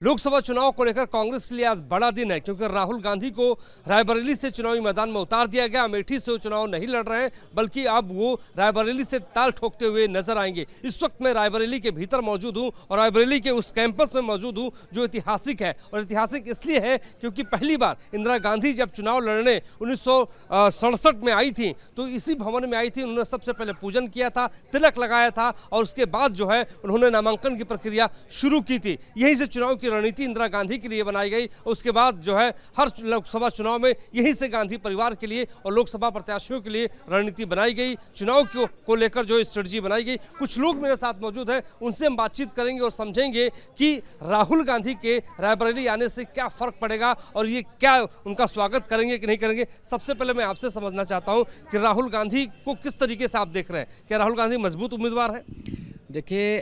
लोकसभा चुनाव को लेकर कांग्रेस के लिए आज बड़ा दिन है, क्योंकि राहुल गांधी को रायबरेली से चुनावी मैदान में उतार दिया गया। अमेठी से वो चुनाव नहीं लड़ रहे हैं, बल्कि अब वो रायबरेली से ताल ठोकते हुए नजर आएंगे। इस वक्त मैं रायबरेली के भीतर मौजूद हूं और रायबरेली के उस कैंपस में मौजूद हूं जो ऐतिहासिक है। और ऐतिहासिक इसलिए है क्योंकि पहली बार इंदिरा गांधी जब चुनाव लड़ने 1967 में आई थी, तो इसी भवन में आई थी। उन्होंने सबसे पहले पूजन किया था, तिलक लगाया था और उसके बाद जो है उन्होंने नामांकन की प्रक्रिया शुरू की थी। यहीं से चुनाव की रणनीति इंदिरा गांधी के लिए बनाई गई। उसके बाद जो है हर लोकसभा चुनाव में यहीं से गांधी परिवार के लिए और लोकसभा प्रत्याशियों के लिए रणनीति बनाई गई, चुनाव को लेकर जो स्ट्रेटजी बनाई गई। कुछ लोग मेरे साथ मौजूद हैं, उनसे हम बातचीत करेंगे और समझेंगे कि राहुल गांधी के रायबरेली आने से क्या फर्क पड़ेगा और ये क्या उनका स्वागत करेंगे कि नहीं करेंगे। सबसे पहले मैं आपसे समझना चाहता हूं कि राहुल गांधी को किस तरीके से आप देख रहे हैं। क्या राहुल गांधी मजबूत उम्मीदवार है? देखिए,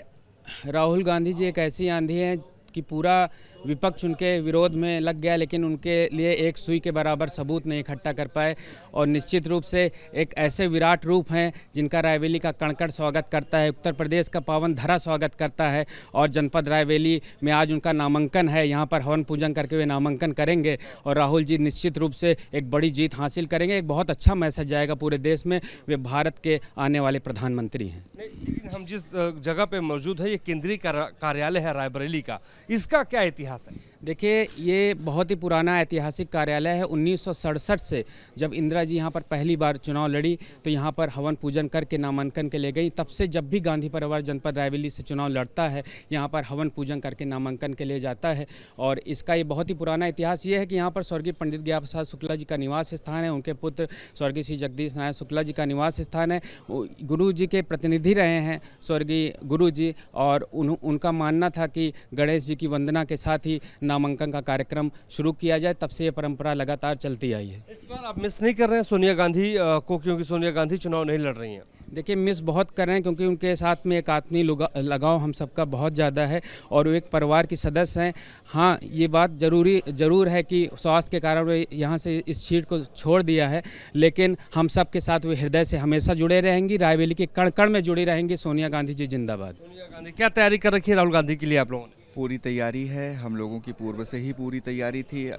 राहुल गांधी जी एक ऐसी आंधी है कि पूरा विपक्ष उनके विरोध में लग गया, लेकिन उनके लिए एक सुई के बराबर सबूत नहीं इकट्ठा कर पाए। और निश्चित रूप से एक ऐसे विराट रूप हैं जिनका रायबरेली का कण-कण स्वागत करता है, उत्तर प्रदेश का पावन धरा स्वागत करता है। और जनपद रायबरेली में आज उनका नामांकन है, यहाँ पर हवन पूजन करके वे नामांकन करेंगे और राहुल जी निश्चित रूप से एक बड़ी जीत हासिल करेंगे। एक बहुत अच्छा मैसेज जाएगा पूरे देश में, वे भारत के आने वाले प्रधानमंत्री हैं। लेकिन हम जिस जगह पे मौजूद है, ये केंद्रीय कार्यालय है रायबरेली का, इसका क्या इतिहास है? देखिए, ये बहुत ही पुराना ऐतिहासिक कार्यालय है। 1967 से जब इंदिरा जी यहाँ पर पहली बार चुनाव लड़ी तो यहाँ पर हवन पूजन करके नामांकन के लिए गई। तब से जब भी गांधी परिवार जनपद रायबरेली से चुनाव लड़ता है, यहाँ पर हवन पूजन करके नामांकन के लिए जाता है। और इसका ये बहुत ही पुराना इतिहास ये है कि यहाँ पर स्वर्गीय पंडित गया प्रसाद शुक्ला जी का निवास स्थान है, उनके पुत्र स्वर्गीय श्री जगदीश नारायण शुक्ला जी का निवास स्थान है। गुरु जी के प्रतिनिधि रहे हैं स्वर्गीय गुरु जी, और उनका मानना था कि गणेश जी की वंदना के साथ ही नामांकन का कार्यक्रम शुरू किया जाए। तब से ये परंपरा लगातार चलती आई है। इस बार आप मिस नहीं कर रहे हैं सोनिया गांधी को, क्योंकि सोनिया गांधी चुनाव नहीं लड़ रही हैं? देखिए, मिस बहुत कर रहे हैं क्योंकि उनके साथ में एक आत्मीय लगाव हम सबका बहुत ज़्यादा है और वो एक परिवार की सदस्य हैं। हाँ, ये बात ज़रूर है कि स्वास्थ्य के कारण वे यहाँ से इस सीट को छोड़ दिया है, लेकिन हम सब के साथ वे हृदय से हमेशा जुड़े रहेंगी, रायबरेली के कण कण में जुड़ी रहेंगी। सोनिया गांधी जी जिंदाबाद। सोनिया गांधी क्या तैयारी कर रखी है राहुल गांधी के लिए आप लोगों ने? पूरी तैयारी है, हम लोगों की पूर्व से ही पूरी तैयारी थी।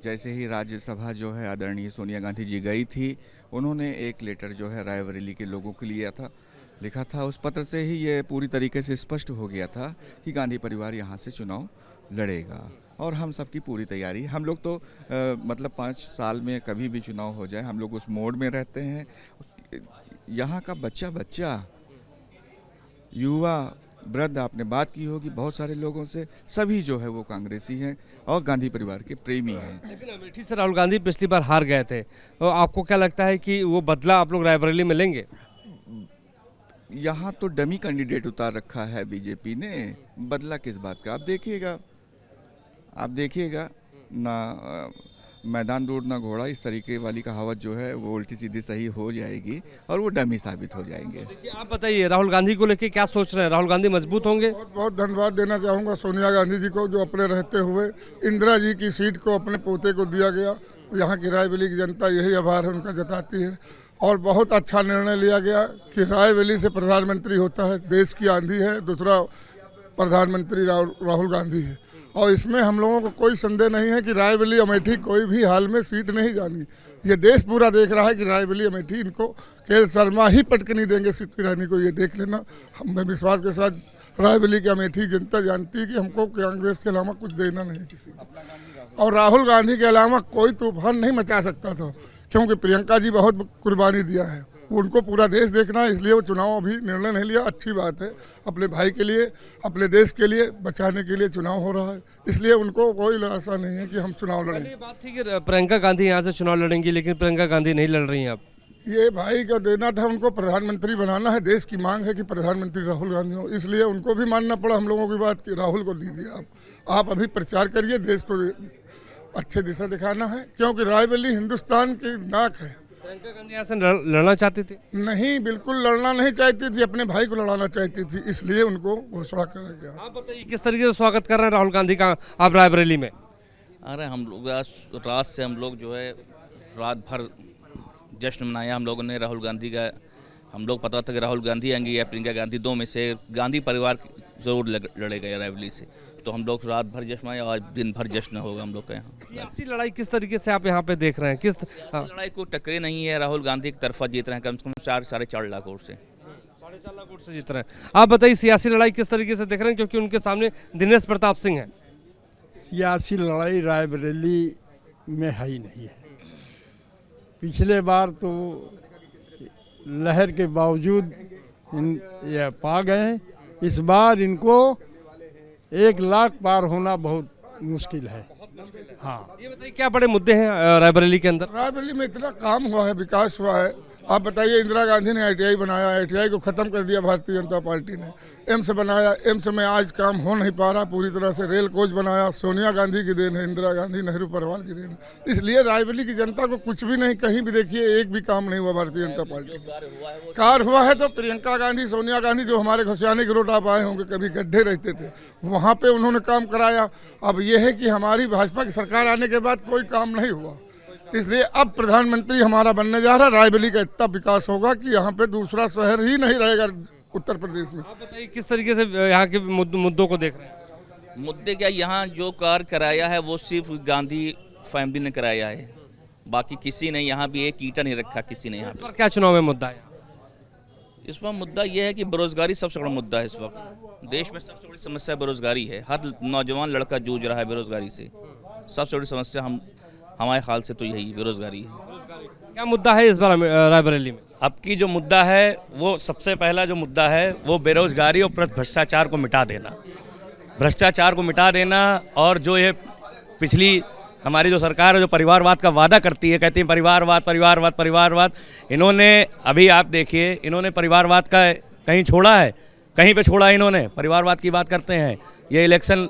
जैसे ही राज्यसभा जो है आदरणीय सोनिया गांधी जी गई थी, उन्होंने एक लेटर जो है रायबरेली के लोगों के लिए लिखा था। उस पत्र से ही ये पूरी तरीके से स्पष्ट हो गया था कि गांधी परिवार यहाँ से चुनाव लड़ेगा और हम सबकी पूरी तैयारी। हम लोग तो मतलब 5 साल में कभी भी चुनाव हो जाए, हम लोग उस मोड में रहते हैं। यहाँ का बच्चा युवा वृद्ध, आपने बात की होगी बहुत सारे लोगों से, सभी जो है वो कांग्रेसी हैं और गांधी परिवार के प्रेमी हैं। लेकिन अमेठी से राहुल गांधी पिछली बार हार गए थे, तो आपको क्या लगता है कि वो बदला आप लोग रायबरेली में लेंगे? यहाँ तो डमी कैंडिडेट उतार रखा है बीजेपी ने, बदला किस बात का? आप देखिएगा ना, मैदान रोड ना घोड़ा, इस तरीके वाली कहावत जो है वो उल्टी सीधी सही हो जाएगी और वो डमी साबित हो जाएंगे। देखिए, आप बताइए राहुल गांधी को लेके क्या सोच रहे हैं? राहुल गांधी मजबूत होंगे? बहुत बहुत धन्यवाद देना चाहूँगा सोनिया गांधी जी को, जो अपने रहते हुए इंदिरा जी की सीट को अपने पोते को दिया गया। यहाँ की रायबरेली की जनता यही आभार है उनका जताती है। और बहुत अच्छा निर्णय लिया गया कि रायबरेली से प्रधानमंत्री होता है। देश की आंधी है, दूसरा प्रधानमंत्री राहुल गांधी है। और इसमें हम लोगों को कोई संदेह नहीं है कि रायबरेली अमेठी कोई भी हाल में सीट नहीं जानी। ये देश पूरा देख रहा है कि रायबरेली अमेठी इनको के शर्मा ही पटक नहीं देंगे सीट गिराने को, ये देख लेना। हमें विश्वास के साथ रायबरेली की अमेठी जनता जानती है कि हमको कांग्रेस के अलावा कुछ देना नहीं किसी को। और राहुल गांधी के अलावा कोई तूफान नहीं मचा सकता था, क्योंकि प्रियंका जी बहुत कुर्बानी दिया है। उनको पूरा देश देखना है, इसलिए वो चुनाव अभी निर्णय नहीं लिया। अच्छी बात है, अपने भाई के लिए, अपने देश के लिए बचाने के लिए चुनाव हो रहा है, इसलिए उनको कोई आशा नहीं है कि हम चुनाव लड़ें। ये बात थी कि प्रियंका गांधी यहाँ से चुनाव लड़ेंगी, लेकिन प्रियंका गांधी नहीं लड़ रही हैं अब। ये भाई का देना था, उनको प्रधानमंत्री बनाना है। देश की मांग है कि प्रधानमंत्री राहुल गांधी हो, इसलिए उनको भी मानना पड़ा हम लोगों की बात कि राहुल को दीजिए आप अभी प्रचार करिए, देश को अच्छे दिशा दिखाना है, क्योंकि रायबरेली हिंदुस्तान की नाक है। प्रियंका गांधी यहाँ से लड़ना चाहती थी? नहीं, बिल्कुल लड़ना नहीं चाहती थी, अपने भाई को लड़ाना चाहती थी, इसलिए उनको घोषणा करा गया। आप बताइए किस तरीके से स्वागत कर रहे हैं राहुल गांधी का आप रायबरेली में? अरे हम लोग रात से हम लोग जो है रात भर जश्न मनाया हम लोगों ने राहुल गांधी का। हम लोग पता था कि राहुल गांधी आएंगे या प्रियंका गांधी, दो में से गांधी परिवार ज़रूर लड़ेगा रायबरेली से। तो हम लोग रात भर जश्न आए, आज दिन भर जश्न होगा हम लोग का यहाँ। सियासी लड़ाई किस तरीके से आप यहाँ पे देख रहे हैं? किस लड़ाई को टक्करे नहीं है, राहुल गांधी की तरफा जीत रहे हैं कम से कम 4-4.5 लाख वोट से। 4.5 लाख वोट से जीत रहे हैं। आप बताइए सियासी लड़ाई किस तरीके से देख रहे हैं, क्योंकि उनके सामने दिनेश प्रताप सिंह है। सियासी लड़ाई रायबरेली में है ही नहीं है। पिछले बार तो लहर के बावजूद ये पा गए, इस बार इनको 1 लाख पार होना बहुत मुश्किल है। हाँ, ये बताइए क्या बड़े मुद्दे हैं रायबरेली के अंदर? रायबरेली में इतना काम हुआ है, विकास हुआ है। आप बताइए, इंदिरा गांधी ने ITI बनाया, ITI को ख़त्म कर दिया भारतीय जनता पार्टी ने। एम्स बनाया, एम्स में आज काम हो नहीं पा रहा पूरी तरह से। रेल कोच बनाया, सोनिया गांधी की देन है, इंदिरा गांधी नेहरू परिवार की देन है। इसलिए रायबरेली की जनता को कुछ भी नहीं, कहीं भी देखिए एक भी काम नहीं हुआ भारतीय जनता पार्टी का। कार हुआ है तो प्रियंका गांधी, सोनिया गांधी जो हमारे घोसियानी के रोड आप आए होंगे, कभी गड्ढे रहते थे, वहाँ पर उन्होंने काम कराया। अब यह है कि हमारी भाजपा की सरकार आने के बाद कोई काम नहीं हुआ, इसलिए अब प्रधानमंत्री हमारा बनने जा रहा है। रायबरेली का इतना विकास होगा कि यहाँ पे दूसरा शहर ही नहीं रहेगा उत्तर प्रदेश में। आप बताइए किस तरीके से यहाँ के मुद्दों को देख रहे हैं? मुद्दे क्या, यहाँ जो कार्य कराया है वो सिर्फ गांधी फैमिली ने कराया है, बाकी किसी ने यहाँ भी एक ईंटा नहीं रखा किसी ने यहाँ इस पर क्या चुनाव में मुद्दा है? इस पर मुद्दा यह है कि बेरोजगारी सबसे बड़ा मुद्दा है इस वक्त। देश में सबसे बड़ी समस्या बेरोजगारी है। हर नौजवान लड़का जूझ रहा है बेरोजगारी से। सबसे बड़ी समस्या हमारे ख्याल से तो यही बेरोजगारी है। क्या मुद्दा है इस बार रायबरेली में? अब की जो मुद्दा है वो सबसे पहला जो मुद्दा है वो बेरोजगारी और भ्रष्टाचार को मिटा देना। भ्रष्टाचार को मिटा देना, और जो ये पिछली हमारी जो सरकार है जो परिवारवाद का वादा करती है, कहती है परिवारवाद परिवारवाद परिवारवाद, इन्होंने अभी आप देखिए इन्होंने परिवारवाद का कहीं छोड़ा है? कहीं पे छोड़ा है इन्होंने? परिवारवाद की बात करते हैं, ये इलेक्शन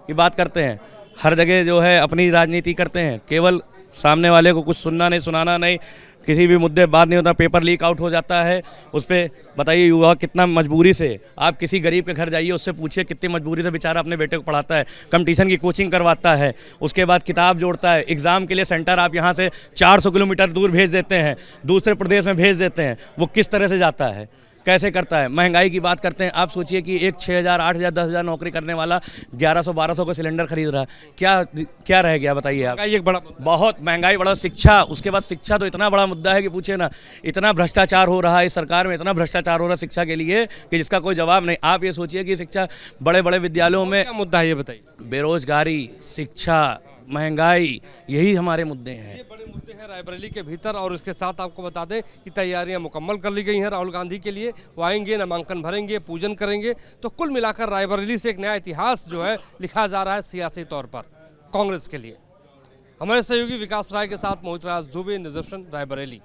की बात करते हैं, हर जगह जो है अपनी राजनीति करते हैं। केवल सामने वाले को कुछ सुनना नहीं, सुनाना नहीं, किसी भी मुद्दे बात नहीं होता, पेपर लीक आउट हो जाता है उस पर। बताइए युवा कितना मजबूरी से, आप किसी गरीब के घर जाइए, उससे पूछिए कितनी मजबूरी से बेचारा अपने बेटे को पढ़ाता है, कंपटीशन की कोचिंग करवाता है, उसके बाद किताब जोड़ता है, एग्ज़ाम के लिए सेंटर आप यहाँ से 400 किलोमीटर दूर भेज देते हैं, दूसरे प्रदेश में भेज देते हैं, वो किस तरह से जाता है, कैसे करता है। महंगाई की बात करते हैं, आप सोचिए कि एक 6,000 8,000 10,000 नौकरी करने वाला 1100-1200 का सिलेंडर खरीद रहा है। क्या रह गया बताइए आप? एक बड़ा बहुत महंगाई, बड़ा शिक्षा, उसके बाद शिक्षा तो इतना बड़ा मुद्दा है कि पूछे ना। इतना भ्रष्टाचार हो रहा है इस सरकार में, इतना भ्रष्टाचार हो रहा है शिक्षा के लिए कि जिसका कोई जवाब नहीं। आप ये सोचिए कि शिक्षा बड़े बड़े विद्यालयों में, क्या मुद्दा है ये बताइए? बेरोजगारी, शिक्षा, महंगाई, यही हमारे मुद्दे हैं। ये बड़े मुद्दे हैं रायबरेली के भीतर। और उसके साथ आपको बता दें कि तैयारियां मुकम्मल कर ली गई हैं राहुल गांधी के लिए। वो आएंगे, नामांकन भरेंगे, पूजन करेंगे। तो कुल मिलाकर रायबरेली से एक नया इतिहास जो है लिखा जा रहा है सियासी तौर पर कांग्रेस के लिए। हमारे सहयोगी विकास राय के साथ मोहित राज दुबे, न्यूज़ 18 रायबरेली।